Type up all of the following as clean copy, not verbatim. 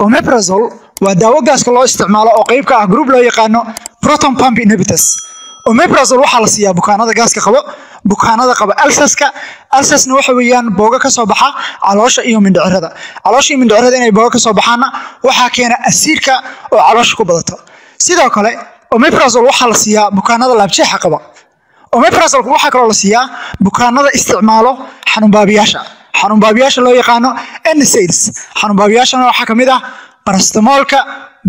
omeprazole waa daawo gaaska loo isticmaalo oo qayb ka ah group loo yaqaano proton pump inhibitors. omeprazole waxaa la siiyaa bukaanada gaaska qaba, bukaanada qaba ulcerska. ulcersna waxa weeyaan booga ka soo baxa caloosha iyo mindhicirada. caloosha iyo mindhicirada inay booga ka soo baxaana waxaa keena asiirka oo caloosha ku badato. sidoo kale omeprazole waxaa la siiyaa bukaanada laabjeexa qaba. omeprazole waxaa kaloo la siiyaa bukaanada isticmaalo xanuun baabiyaasha loo yaqaano NSAIDs. xanuun baabiyaashana waxaa kamid ah paracetamolka,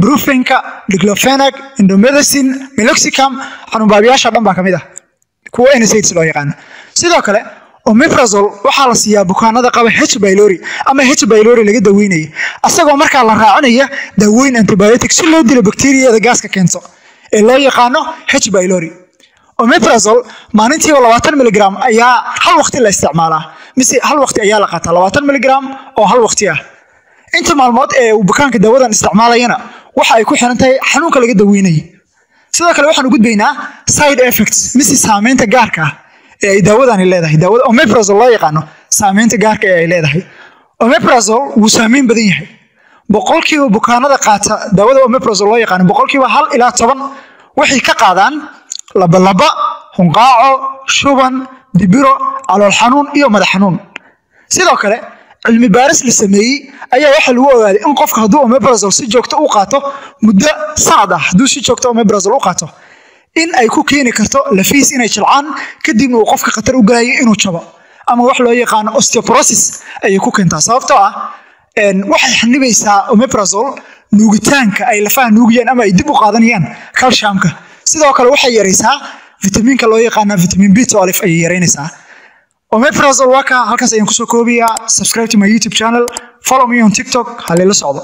brufinka, diclofenac, indomethacin, meloxicam. xanuun baabiyaasha dhan baa kamid ah kuwa NSAIDs loo yaqaano. sidoo kale omeprazole waxaa la siiyaa bukaanada qaba H pylori ama H pylori laga daweynayo asagoo markaa la raacinaya dawooyin antibiotic si loo dilo bakteeriyada gaaska keento ee loo yaqaano H pylori. omeprazole maalintiiba 20 mg ayaa hal waqti la isticmaalaa, mise hal waqti ayaa la qaataa 20 mg oo hal waqti ah. inta maalmood ee uu bukaanka dawadan isticmaalayana waxa ay ku xiran tahay xanuunka laga daweynayo. sidoo kale waxaan u gudbaynaa side effects mise saameynta gaarka ah ee ay dawadani leedahay. daawada omeprazole loo yaqaano saameynta gaarka ee ay leedahay. omeprazole wuu saameyn badan yahay. boqolkiiba bukaanada qaata daawada omeprazole loo yaqaano boqolkiiba 1 ilaa 10 waxay ka qaadaan laba, hunqaaco, shuban, dibiro, calool xanuun iyo madax xanuun. sidoo kale cilmi baaris la sameeyay ayaa waxa lagu ogaaday in qofka hadduu omeprazole si joogto u qaato muddo sanad ah, hadduu si joogto omeprazole u qaato in ay ku keeni karto lafiis inay jilcaan kadibna uu qofka khatar u galayo inuu jabo ama wax loo yaqaano osteoporosis ayay ku keentaa. sababtoo ah waxay xanibaysaa omeprazole nuugitaanka ay lafaha nuugayaan ama ay dib u qaadanayaan calciumka. sidoo kale waxay yareysaa fitamiinka loo yaqaano vitamin B12 ayay yareynaysaa. omeprazole waa ka halkaas ayaan kusoo koobiyaa. subscribe to my YouTube channel, follow me on TikTok, halila socdo.